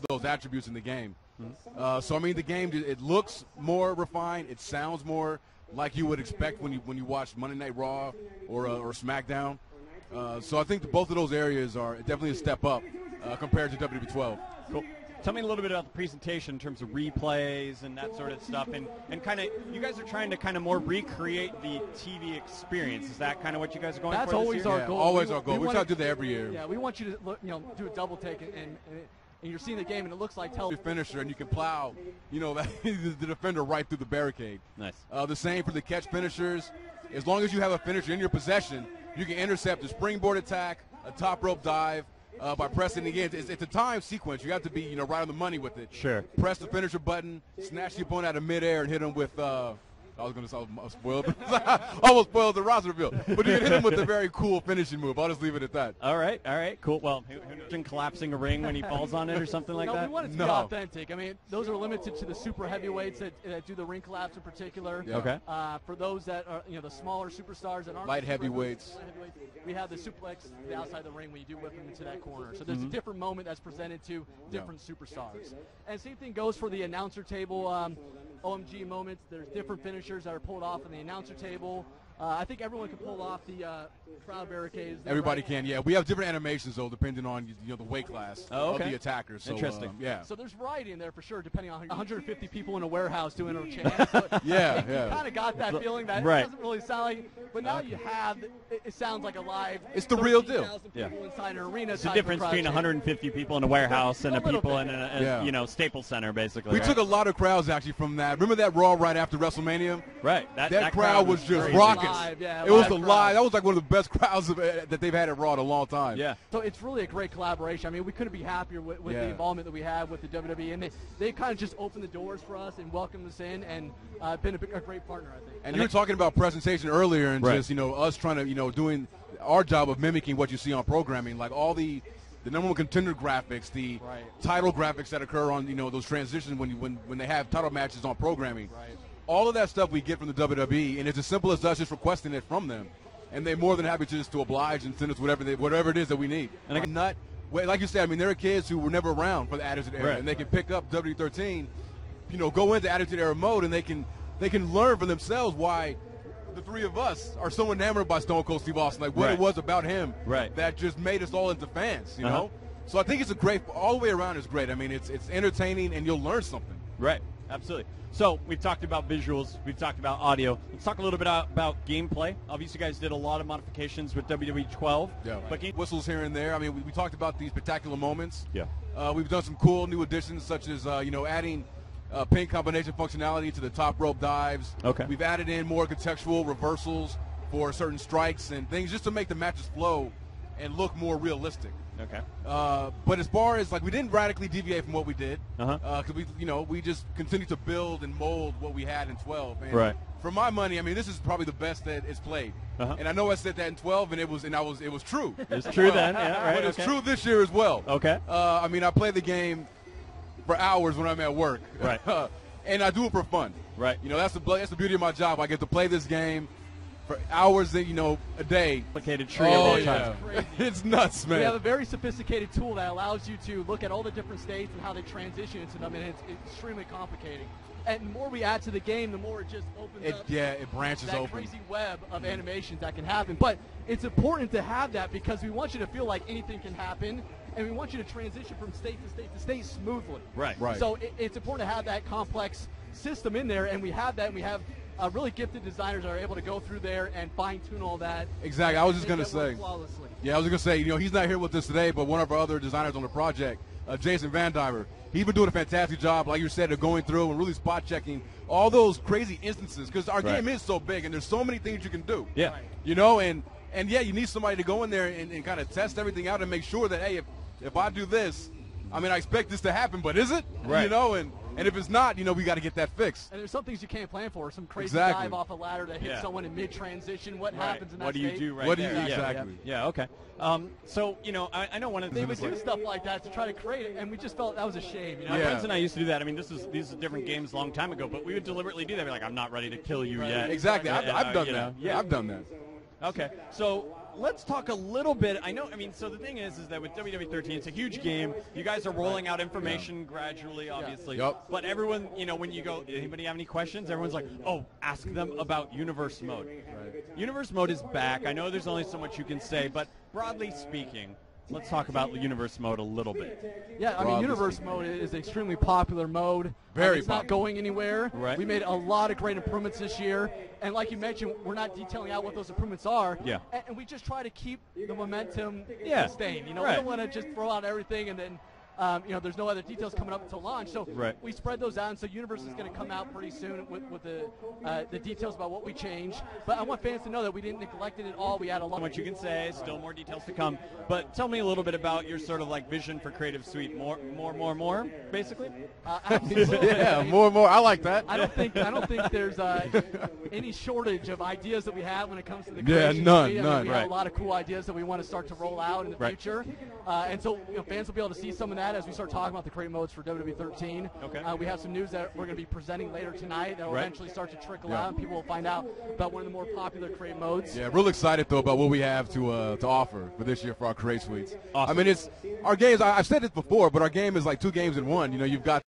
those attributes in the game. So I mean, the game, it looks more refined. It sounds more like you would expect when you watch Monday Night Raw or SmackDown. So I think both of those areas are definitely a step up compared to WWE'12. Cool. Tell me a little bit about the presentation in terms of replays and that sort of stuff, and kind of you guys are trying to kind of more recreate the TV experience. Is that kind of what you guys are going for? That's always our goal. Always our goal. We try to do that every year. Yeah, we want you to look, do a double take and you're seeing the game and it looks like finisher, and you can plow, the defender right through the barricade. Nice. The same for the catch finishers. As long as you have a finisher in your possession, you can intercept a springboard attack, a top rope dive. By pressing again, it's a time sequence. You have to be, right on the money with it. Sure. Press the finisher button, snatch the opponent out of midair, and hit him with. I was going to say I was spoiled. Almost spoiled the roster reveal. But you can hit him with a very cool finishing move. I'll just leave it at that. All right, cool. Well, who knows, collapsing a ring when he falls on it or something like that? We want it to be authentic. I mean, those are limited to the super heavyweights that do the ring collapse in particular. Yeah. Okay. For those that are, the smaller superstars that aren't light heavyweights, we have the suplex the outside the ring when you do whip them into that corner. So there's a different moment that's presented to different superstars. And same thing goes for the announcer table. OMG moments. There's different finishers that are pulled off on the announcer table. I think everyone can pull off the crowd barricades. Everybody can, yeah. We have different animations, though, depending on the weight class of the attacker. So, interesting. Yeah. So there's variety in there for sure, depending on 150 people in a warehouse doing a chant. So You kind of got that feeling that it doesn't really sound like. But now you have, it sounds like a live. It's the real deal. People inside an arena. It's the difference between 150 people in a warehouse and a people in a Staples Center, basically. We took a lot of crowds actually from that. Remember that Raw right after WrestleMania? Right. That crowd was just rocking. Yeah, it was a live. That was like one of the best crowds that they've had at Raw in a long time. Yeah. So it's really a great collaboration. I mean, we couldn't be happier with the involvement that we have with the WWE, and they kind of just opened the doors for us and welcomed us in, and been a great partner, I think. And you were talking about presentation earlier, and just us trying to doing our job of mimicking what you see on programming, like all the number one contender graphics, the title graphics that occur on those transitions when they have title matches on programming. Right. All of that stuff we get from the WWE, and it's as simple as us just requesting it from them, and they're more than happy to oblige and send us whatever it is that we need. And like you said, I mean, there are kids who were never around for the Attitude Era, and they can pick up WWE'13, go into Attitude Era mode, and they can learn for themselves why the three of us are so enamored by Stone Cold Steve Austin, like what it was about him that just made us all into fans, you know? So I think it's all the way around is great. I mean, it's entertaining, and you'll learn something. Right, absolutely. So we've talked about visuals, we've talked about audio. Let's talk a little bit about gameplay. Obviously, you guys did a lot of modifications with WWE'12. Yeah. But whistles here and there. I mean, we talked about these spectacular moments. Yeah. We've done some cool new additions, such as adding pin combination functionality to the top rope dives. Okay. We've added in more contextual reversals for certain strikes and things, just to make the matches flow and look more realistic. Okay. But as far as we didn't radically deviate from what we did, because we just continued to build and mold what we had in 12. And for my money, I mean, this is probably the best that it's played. And I know I said that in 12, and it was true. It's true then, yeah, right. But it's true this year as well. Okay. I mean, I play the game for hours when I'm at work. Right. And I do it for fun. Right. That's the beauty of my job. I get to play this game for hours, a day. Complicated tree of all time. It's nuts, man. We have a very sophisticated tool that allows you to look at all the different states and how they transition into them, and it's extremely complicated. And the more we add to the game, the more it just opens up. Yeah, it branches that open. Crazy web of animations that can happen. But it's important to have that because we want you to feel like anything can happen, and we want you to transition from state to state to state smoothly. Right. So it's important to have that complex system in there, and we have that, and we have really gifted designers that are able to go through there and fine-tune all that. Exactly. I was just going to say. Flawlessly. Yeah, I was going to say, he's not here with us today, but one of our other designers on the project, Jason Van Diver, he's been doing a fantastic job, like you said, of going through and really spot-checking all those crazy instances, because our game is so big, and there's so many things you can do. Yeah. And you need somebody to go in there and kind of test everything out and make sure that, hey, if I do this, I mean, I expect this to happen, but is it? Right. And if it's not, we got to get that fixed. And there's some things you can't plan for. Some crazy dive off a ladder that hits someone in mid-transition. What happens in that state? What do you do what there? Do you exactly? Yeah, okay. So, I know one of the things. They would do stuff like that to try to create it, and we just felt that was a shame. My friends and I used to do that. I mean, these are different games a long time ago, but we would deliberately do that. We're like, I'm not ready to kill you yet. Exactly. I've done that. Yeah, I've done that. Okay. So, let's talk a little bit. I mean, so the thing is that with WWE'13, it's a huge game. You guys are rolling out information gradually, obviously. Yep. But everyone, when you go, anybody have any questions? Everyone's like, oh, ask them about Universe Mode. Right. Universe Mode is back. I know there's only so much you can say, but broadly speaking, let's talk about Universe Mode a little bit. Yeah, I mean, Universe Mode is an extremely popular mode. Very It's popular. not going anywhere. Right. We made a lot of great improvements this year. And like you mentioned, we're not detailing out what those improvements are. Yeah. And we just try to keep the momentum Yeah. sustained. We Right. don't want to just throw out everything and then there's no other details coming up until launch. So Right. we spread those out. And so Universe is going to come out pretty soon with the details about what we changed. But I want fans to know that we didn't neglect it at all. We had a lot. What you can say, still more details to come. But tell me a little bit about your sort of like vision for Creative Suite. More, basically. Yeah, more and more. I like that. I don't think there's any shortage of ideas that we have when it comes to the Yeah, creation none, suite. I mean, none. we Right. have a lot of cool ideas that we want to start to roll out in the Right. future, and so fans will be able to see some of that as we start talking about the create modes for WWE'13. Okay. We have some news that we're going to be presenting later tonight that will Right. eventually start to trickle out, and people will find out about one of the more popular create modes. Yeah, real excited though about what we have to offer for this year for our Create Suites. Awesome. I mean, it's our games. I've said this before, but our game is like two games in one. You've got